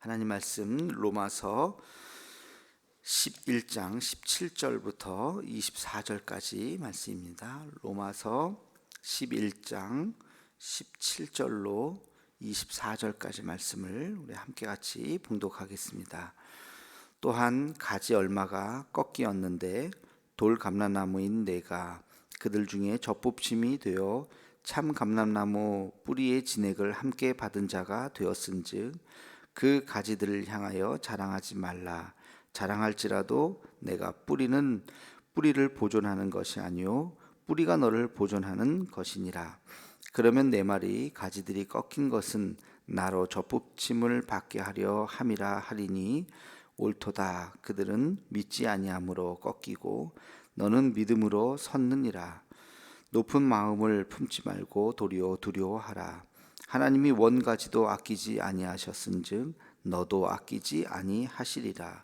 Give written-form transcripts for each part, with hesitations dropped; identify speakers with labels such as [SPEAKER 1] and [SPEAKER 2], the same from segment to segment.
[SPEAKER 1] 하나님 말씀 로마서 11장 17절부터 24절까지 말씀입니다. 로마서 11장 17절로 24절까지 말씀을 우리 함께 같이 봉독하겠습니다. 또한 가지 얼마가 꺾이었는데 돌 감람나무인 내가 그들 중에 젖뽑심이 되어 참 감람나무 뿌리의 진액을 함께 받은 자가 되었은즉 그 가지들을 향하여 자랑하지 말라. 자랑할지라도 내가 뿌리를 보존하는 것이 아니요 뿌리가 너를 보존하는 것이니라. 그러면 내 말이 가지들이 꺾인 것은 나로 젖뽑힘을 받게 하려 함이라 하리니 옳도다. 그들은 믿지 아니함으로 꺾이고 너는 믿음으로 섰느니라. 높은 마음을 품지 말고 도리어 두려워하라. 하나님이 원가지도 아끼지 아니하셨은즉 너도 아끼지 아니하시리라.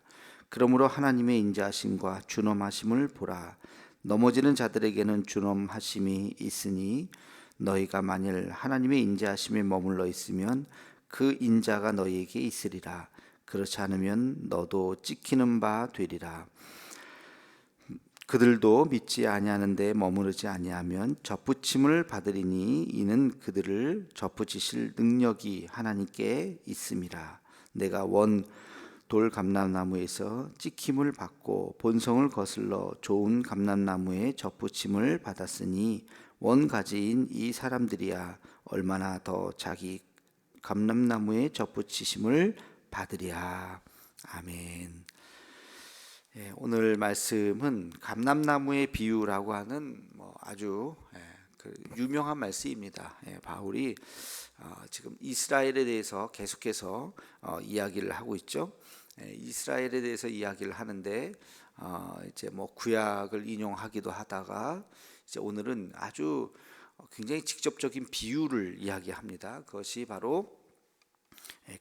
[SPEAKER 1] 그러므로 하나님의 인자하심과 준엄하심을 보라. 넘어지는 자들에게는 준엄하심이 있으니 너희가 만일 하나님의 인자하심에 머물러 있으면 그 인자가 너희에게 있으리라. 그렇지 않으면 너도 찍히는 바 되리라. 그들도 믿지 아니하는데 머무르지 아니하면 젖붙임을 받으리니 이는 그들을 젖붙이실 능력이 하나님께 있음이라. 내가 원 돌 감람나무에서 찍힘을 받고 본성을 거슬러 좋은 감람나무에 젖붙임을 받았으니 원가지인 이 사람들이야 얼마나 더 자기 감람나무에 젖붙이심을 받으랴. 아멘. 오늘 말씀은 감람나무의 비유라고 하는 아주 유명한 말씀입니다. 바울이 지금 이스라엘에 대해서 계속해서 이야기를 하고 있죠. 이스라엘에 대해서 이야기를 하는데 이제 구약을 인용하기도 하다가 이제 오늘은 아주 굉장히 직접적인 비유를 이야기합니다. 그것이 바로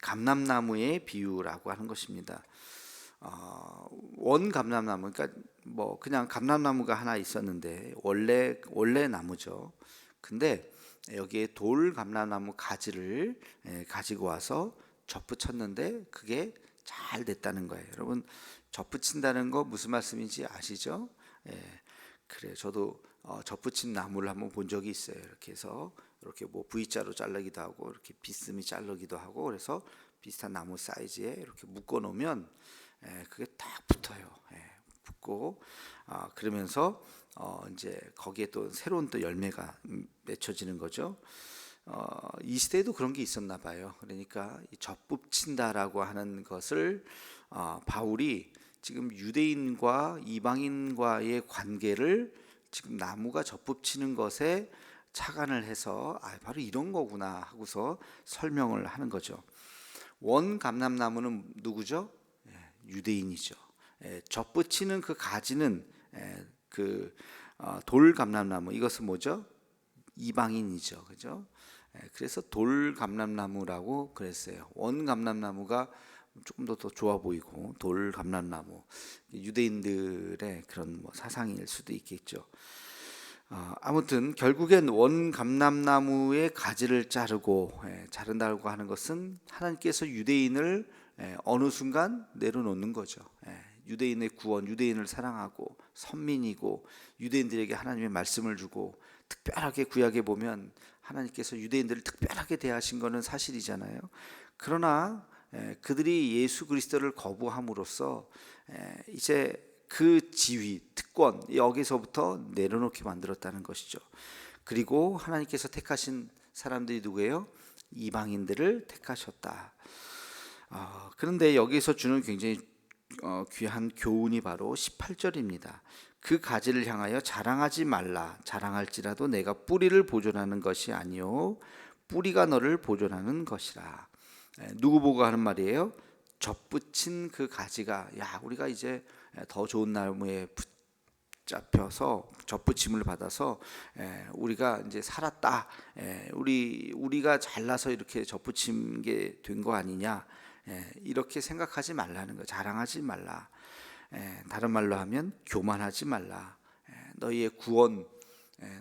[SPEAKER 1] 감람나무의 비유라고 하는 것입니다. 원 감람나무, 그러니까 그냥 감람나무가 하나 있었는데 원래 나무죠. 근데 여기에 돌 감람나무 가지를 가지고 와서 접붙였는데 그게 잘 됐다는 거예요. 여러분, 접붙인다는 거 무슨 말씀인지 아시죠? 그래, 저도 접붙인 나무를 한번 본 적이 있어요. 이렇게 해서 이렇게 V자로 자르기도 하고 이렇게 비스듬히 자르기도 하고 그래서 비슷한 나무 사이즈에 이렇게 묶어 놓으면 그게 딱 붙어요. 붙고 그러면서 이제 거기에 또 새로운 또 열매가 맺혀지는 거죠. 이 시대에도 그런 게 있었나 봐요. 그러니까 이 젖붙인다라고 하는 것을 바울이 지금 유대인과 이방인과의 관계를 지금 나무가 젖붙이는 것에 착안을 해서 바로 이런 거구나 하고서 설명을 하는 거죠. 원 감람나무는 누구죠? 유대인이죠. 젖붙이는 그 가지는 돌 감람나무, 이것은 뭐죠? 이방인이죠, 그죠? 그래서 돌 감람나무라고 그랬어요. 원 감람나무가 조금 더 좋아 보이고 돌 감람나무, 유대인들의 그런 사상일 수도 있겠죠. 아무튼 결국엔 원 감람나무의 가지를 자른다고 하는 것은 하나님께서 유대인을 어느 순간 내려놓는 거죠. 유대인의 구원, 유대인을 사랑하고 선민이고 유대인들에게 하나님의 말씀을 주고 특별하게 구약에 보면 하나님께서 유대인들을 특별하게 대하신 것은 사실이잖아요. 그러나 그들이 예수 그리스도를 거부함으로써 이제 그 지위, 특권 여기서부터 내려놓게 만들었다는 것이죠. 그리고 하나님께서 택하신 사람들이 누구예요? 이방인들을 택하셨다. 그런데 여기서 주는 굉장히 귀한 교훈이 바로 18절입니다. 그 가지를 향하여 자랑하지 말라. 자랑할지라도 내가 뿌리를 보존하는 것이 아니요 뿌리가 너를 보존하는 것이라. 누구 보고 하는 말이에요? 젖붙인 그 가지가 우리가 이제 더 좋은 나무에 붙잡혀서 젖붙임을 받아서 우리가 이제 살았다. 우리가 잘나서 이렇게 젖붙임 게 된 거 아니냐? 이렇게 생각하지 말라는 거. 자랑하지 말라. 다른 말로 하면 교만하지 말라. 너희의 구원,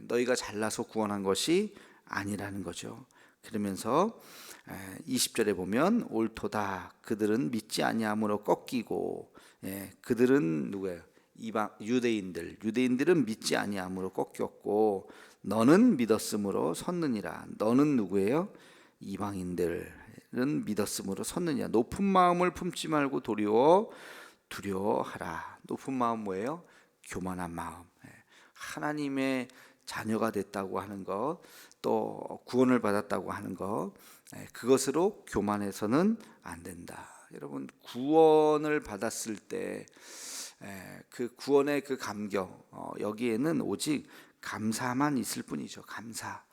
[SPEAKER 1] 너희가 잘나서 구원한 것이 아니라는 거죠. 그러면서 20절에 보면 옳도다 그들은 믿지 아니함으로 꺾이고, 그들은 누구예요? 이방 유대인들은 믿지 아니함으로 꺾였고 너는 믿었으므로 섰느니라. 너는 누구예요? 이방인들은 믿었으므로 섰느니라. 높은 마음을 품지 말고 도리어 두려워하라. 높은 마음 뭐예요? 교만한 마음. 하나님의 자녀가 됐다고 하는 것, 또 구원을 받았다고 하는 것, 그것으로 교만해서는 안 된다. 여러분, 구원을 받았을 때 그 구원의 그 감격, 여기에는 오직 감사만 있을 뿐이죠. 감사.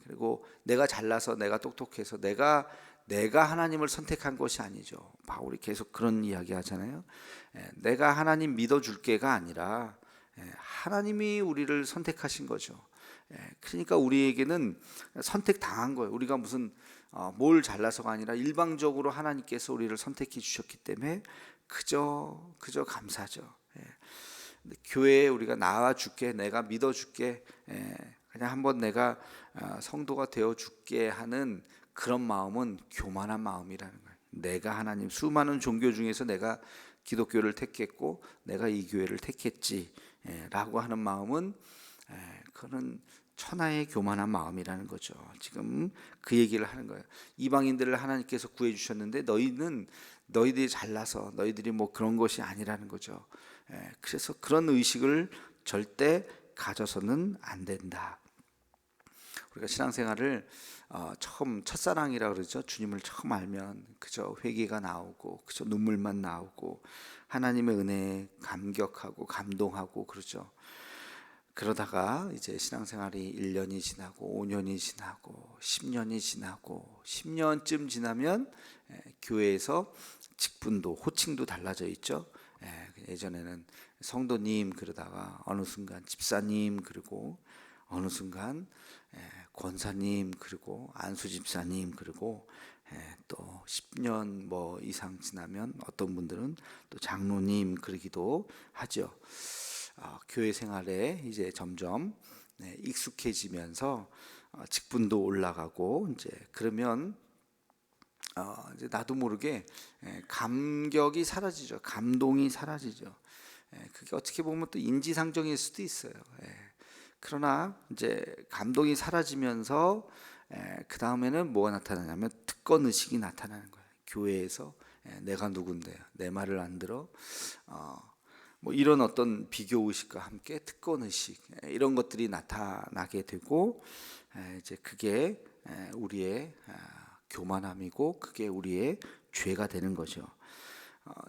[SPEAKER 1] 그리고 내가 잘나서, 내가 똑똑해서, 내가 하나님을 선택한 것이 아니죠. 바울이 계속 그런 이야기 하잖아요. 내가 하나님 믿어줄게가 아니라 하나님이 우리를 선택하신 거죠. 그러니까 우리에게는 선택당한 거예요. 우리가 무슨 뭘 잘나서가 아니라 일방적으로 하나님께서 우리를 선택해 주셨기 때문에 그저 감사죠. 교회에 우리가 나와 줄게, 내가 믿어 줄게, 그냥 한번 내가 성도가 되어 줄게 하는 그런 마음은 교만한 마음이라는 거예요. 내가 하나님, 수많은 종교 중에서 내가 기독교를 택했고 내가 이 교회를 택했지 라고 하는 마음은 그거는 천하의 교만한 마음이라는 거죠. 지금 그 얘기를 하는 거예요. 이방인들을 하나님께서 구해 주셨는데 너희들이 잘나서 너희들이 뭐 그런 것이 아니라는 거죠. 그래서 그런 의식을 절대 가져서는 안 된다. 우리가 신앙생활을 처음 첫사랑이라 그러죠. 주님을 처음 알면 그저 회개가 나오고 그저 눈물만 나오고 하나님의 은혜에 감격하고 감동하고 그러죠. 그러다가 이제 신앙생활이 1년이 지나고 5년이 지나고 10년이 지나고 10년쯤 지나면 교회에서 직분도 호칭도 달라져 있죠. 예전에는 성도님 그러다가 어느 순간 집사님, 그리고 어느 순간 권사님, 그리고 안수 집사님, 그리고 또 10년 뭐 이상 지나면 어떤 분들은 또 장로님 그러기도 하죠. 교회 생활에 이제 점점 익숙해지면서 직분도 올라가고 이제 그러면 이제 나도 모르게 감격이 사라지죠. 감동이 사라지죠. 그게 어떻게 보면 또 인지상정일 수도 있어요. 그러나 이제 감동이 사라지면서 그 다음에는 뭐가 나타나냐면 특권 의식이 나타나는 거예요. 교회에서 내가 누군데요? 내 말을 안 들어? 뭐 이런 어떤 비교 의식과 함께 특권 의식, 이런 것들이 나타나게 되고 이제 그게 우리의 교만함이고 그게 우리의 죄가 되는 거죠.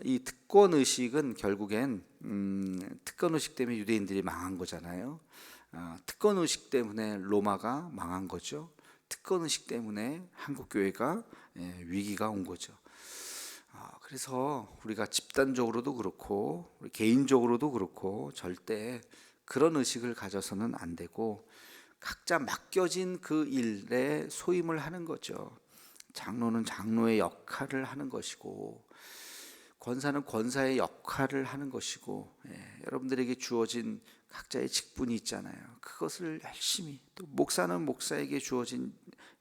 [SPEAKER 1] 이 특권 의식은 결국엔 특권 의식 때문에 유대인들이 망한 거잖아요. 특권 의식 때문에 로마가 망한 거죠. 특권 의식 때문에 한국 교회가 위기가 온 거죠. 그래서 우리가 집단적으로도 그렇고 우리 개인적으로도 그렇고 절대 그런 의식을 가져서는 안 되고 각자 맡겨진 그 일에 소임을 하는 거죠. 장로는 장로의 역할을 하는 것이고 권사는 권사의 역할을 하는 것이고, 여러분들에게 주어진 각자의 직분이 있잖아요. 그것을 열심히, 또 목사는 목사에게 주어진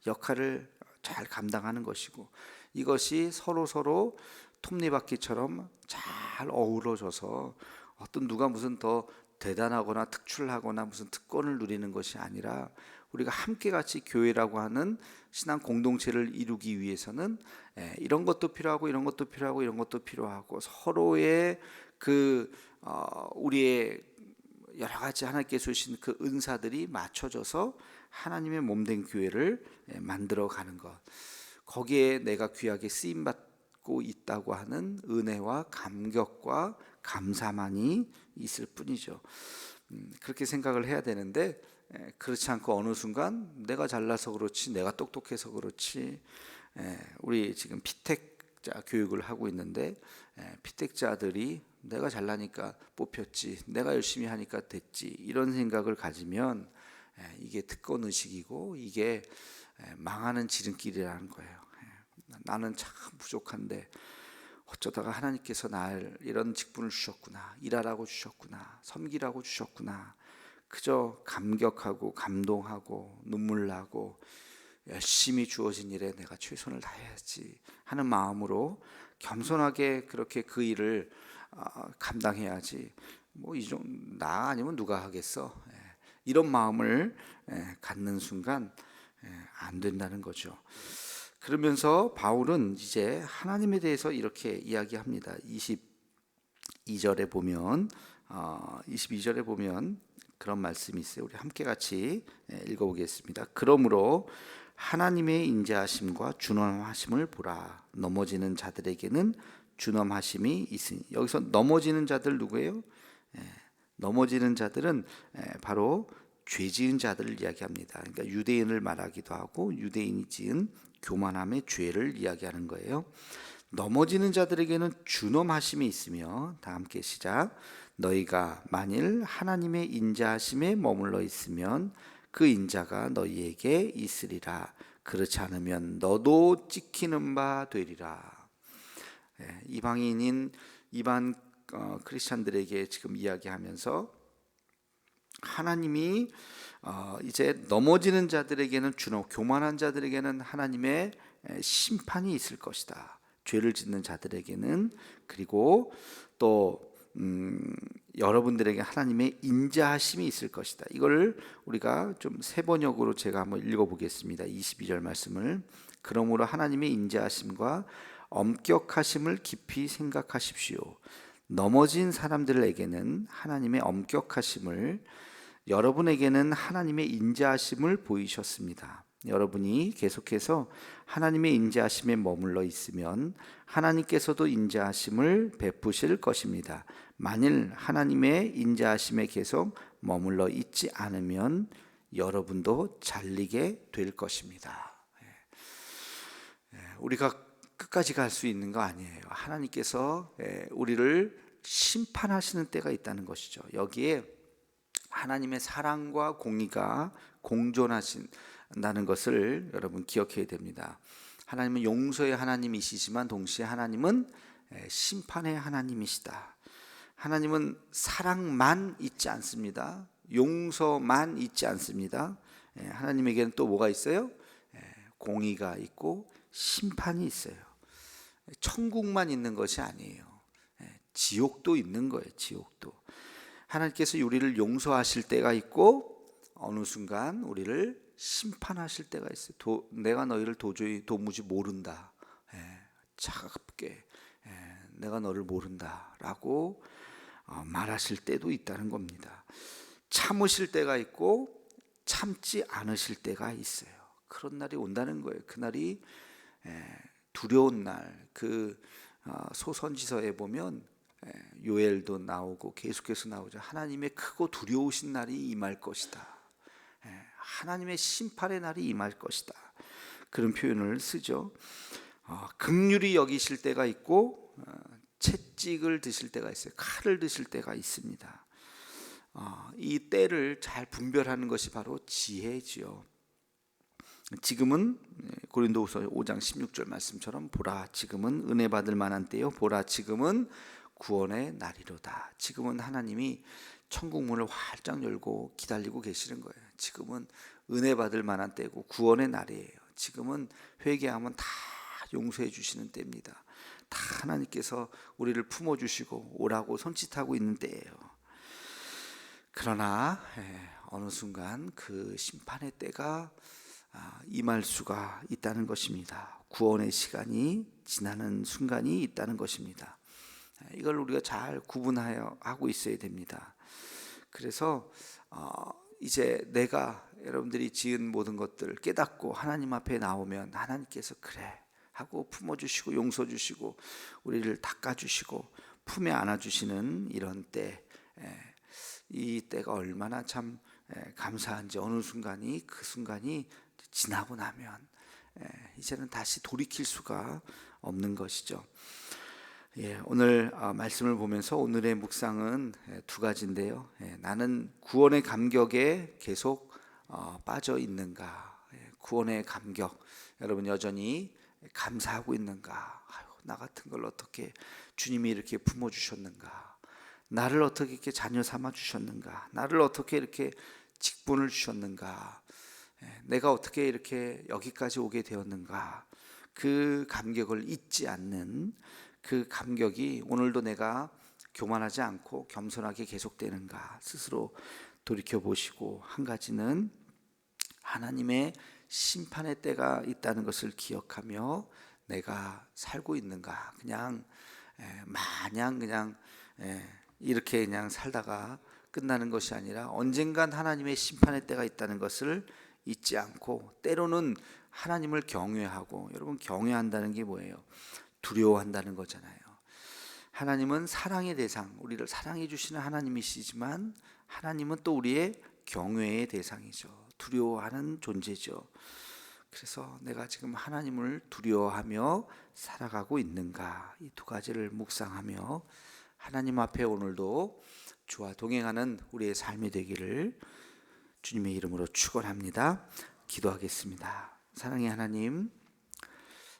[SPEAKER 1] 역할을 잘 감당하는 것이고, 이것이 서로 톱니바퀴처럼 잘 어우러져서 어떤 누가 무슨 더 대단하거나 특출하거나 무슨 특권을 누리는 것이 아니라 우리가 함께 같이 교회라고 하는 신앙 공동체를 이루기 위해서는 이런 것도 필요하고 이런 것도 필요하고 이런 것도 필요하고 서로의 그 우리의 여러 가지 하나님께서 주신 그 은사들이 맞춰져서 하나님의 몸된 교회를 만들어 가는 것, 거기에 내가 귀하게 쓰임 받고 있다고 하는 은혜와 감격과 감사만이 있을 뿐이죠. 그렇게 생각을 해야 되는데 그렇지 않고 어느 순간 내가 잘나서 그렇지, 내가 똑똑해서 그렇지, 우리 지금 피택자 교육을 하고 있는데 피택자들이 내가 잘나니까 뽑혔지, 내가 열심히 하니까 됐지, 이런 생각을 가지면 이게 특권 의식이고 이게 망하는 지름길이라는 거예요. 나는 참 부족한데 어쩌다가 하나님께서 날 이런 직분을 주셨구나, 일하라고 주셨구나, 섬기라고 주셨구나, 그저 감격하고 감동하고 눈물 나고 열심히 주어진 일에 내가 최선을 다해야지 하는 마음으로 겸손하게 그렇게 그 일을 감당해야지. 뭐 나 아니면 누가 하겠어? 이런 마음을 갖는 순간 안 된다는 거죠. 그러면서 바울은 이제 하나님에 대해서 이렇게 이야기합니다. 22절에 보면 그런 말씀이 있어요. 우리 함께 같이 읽어보겠습니다. 그러므로 하나님의 인자하심과 준엄하심을 보라. 넘어지는 자들에게는 준엄하심이 있으니. 여기서 넘어지는 자들 누구예요? 넘어지는 자들은 바로 죄 지은 자들을 이야기합니다. 그러니까 유대인을 말하기도 하고 유대인이 지은 교만함의 죄를 이야기하는 거예요. 넘어지는 자들에게는 준엄하심이 있으며, 다 함께 시작. 너희가 만일 하나님의 인자하심에 머물러 있으면 그 인자가 너희에게 있으리라. 그렇지 않으면 너도 찍히는 바 되리라. 이방 크리스찬들에게 지금 이야기하면서 하나님이 이제 넘어지는 자들에게는 교만한 자들에게는 하나님의 심판이 있을 것이다. 죄를 짓는 자들에게는. 그리고 또 여러분들에게 하나님의 인자하심이 있을 것이다. 이걸 우리가 좀 세 번역으로 제가 한번 읽어보겠습니다. 22절 말씀을. 그러므로 하나님의 인자하심과 엄격하심을 깊이 생각하십시오. 넘어진 사람들에게는 하나님의 엄격하심을, 여러분에게는 하나님의 인자하심을 보이셨습니다. 여러분이 계속해서 하나님의 인자하심에 머물러 있으면 하나님께서도 인자하심을 베푸실 것입니다. 만일 하나님의 인자하심에 계속 머물러 있지 않으면 여러분도 잘리게 될 것입니다. 우리가 끝까지 갈 수 있는 거 아니에요. 하나님께서 우리를 심판하시는 때가 있다는 것이죠. 여기에 하나님의 사랑과 공의가 공존하신다는 것을 여러분 기억해야 됩니다. 하나님은 용서의 하나님이시지만 동시에 하나님은 심판의 하나님이시다. 하나님은 사랑만 있지 않습니다. 용서만 있지 않습니다. 하나님에게는 또 뭐가 있어요? 공의가 있고 심판이 있어요. 천국만 있는 것이 아니에요. 지옥도 있는 거예요. 지옥도. 하나님께서 우리를 용서하실 때가 있고 어느 순간 우리를 심판하실 때가 있어요. 내가 너희를 도무지 모른다. 차갑게 내가 너를 모른다라고 말하실 때도 있다는 겁니다. 참으실 때가 있고 참지 않으실 때가 있어요. 그런 날이 온다는 거예요. 그날이 두려운 날. 그 소선지서에 보면 요엘도 나오고 계속해서 나오죠. 하나님의 크고 두려우신 날이 임할 것이다. 하나님의 심판의 날이 임할 것이다. 그런 표현을 쓰죠. 긍휼히 여기실 때가 있고 채찍을 드실 때가 있어요. 칼을 드실 때가 있습니다. 이 때를 잘 분별하는 것이 바로 지혜지요. 지금은 고린도후서 5장 16절 말씀처럼 보라 지금은 은혜 받을 만한 때요 보라 지금은 구원의 날이로다. 지금은 하나님이 천국 문을 활짝 열고 기다리고 계시는 거예요. 지금은 은혜 받을 만한 때고 구원의 날이에요. 지금은 회개하면 다 용서해 주시는 때입니다. 다 하나님께서 우리를 품어주시고 오라고 손짓하고 있는 때예요. 그러나 어느 순간 그 심판의 때가 임할 수가 있다는 것입니다. 구원의 시간이 지나는 순간이 있다는 것입니다. 이걸 우리가 잘 구분하여 하고 있어야 됩니다. 그래서 이제 내가 여러분들이 지은 모든 것들 깨닫고 하나님 앞에 나오면 하나님께서 그래 하고 품어주시고 용서주시고 우리를 닦아주시고 품에 안아주시는 이런 때, 이 때가 얼마나 참 감사한지. 어느 순간이 그 순간이 지나고 나면 이제는 다시 돌이킬 수가 없는 것이죠. 오늘 말씀을 보면서 오늘의 묵상은 두 가지인데요. 나는 구원의 감격에 계속 빠져 있는가? 구원의 감격, 여러분 여전히 감사하고 있는가? 나 같은 걸 어떻게 주님이 이렇게 품어주셨는가? 나를 어떻게 이렇게 자녀 삼아 주셨는가? 나를 어떻게 이렇게 직분을 주셨는가? 내가 어떻게 이렇게 여기까지 오게 되었는가, 그 감격을 잊지 않는 그 감격이 오늘도 내가 교만하지 않고 겸손하게 계속되는가 스스로 돌이켜 보시고, 한 가지는 하나님의 심판의 때가 있다는 것을 기억하며 내가 살고 있는가, 그냥 마냥 그냥 이렇게 그냥 살다가 끝나는 것이 아니라 언젠간 하나님의 심판의 때가 있다는 것을 잊지 않고, 때로는 하나님을 경외하고, 여러분 경외한다는 게 뭐예요? 두려워한다는 거잖아요. 하나님은 사랑의 대상, 우리를 사랑해 주시는 하나님이시지만 하나님은 또 우리의 경외의 대상이죠. 두려워하는 존재죠. 그래서 내가 지금 하나님을 두려워하며 살아가고 있는가, 이 두 가지를 묵상하며 하나님 앞에 오늘도 주와 동행하는 우리의 삶이 되기를 주님의 이름으로 축원합니다. 기도하겠습니다. 사랑의 하나님,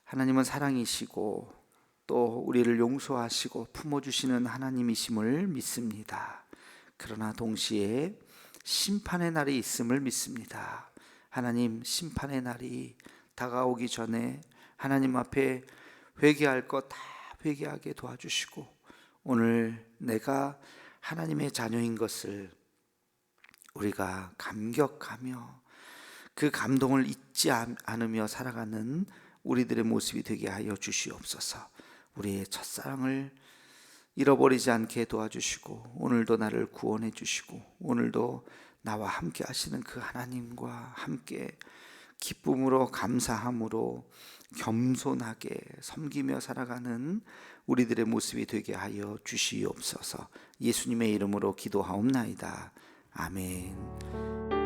[SPEAKER 1] 하나님은 사랑이시고 또 우리를 용서하시고 품어주시는 하나님이심을 믿습니다. 그러나 동시에 심판의 날이 있음을 믿습니다. 하나님, 심판의 날이 다가오기 전에 하나님 앞에 회개할 것 다 회개하게 도와주시고, 오늘 내가 하나님의 자녀인 것을 우리가 감격하며 그 감동을 잊지 않으며 살아가는 우리들의 모습이 되게 하여 주시옵소서. 우리의 첫사랑을 잃어버리지 않게 도와주시고, 오늘도 나를 구원해 주시고, 오늘도 나와 함께 하시는 그 하나님과 함께 기쁨으로, 감사함으로 겸손하게 섬기며 살아가는 우리들의 모습이 되게 하여 주시옵소서. 예수님의 이름으로 기도하옵나이다. 아멘.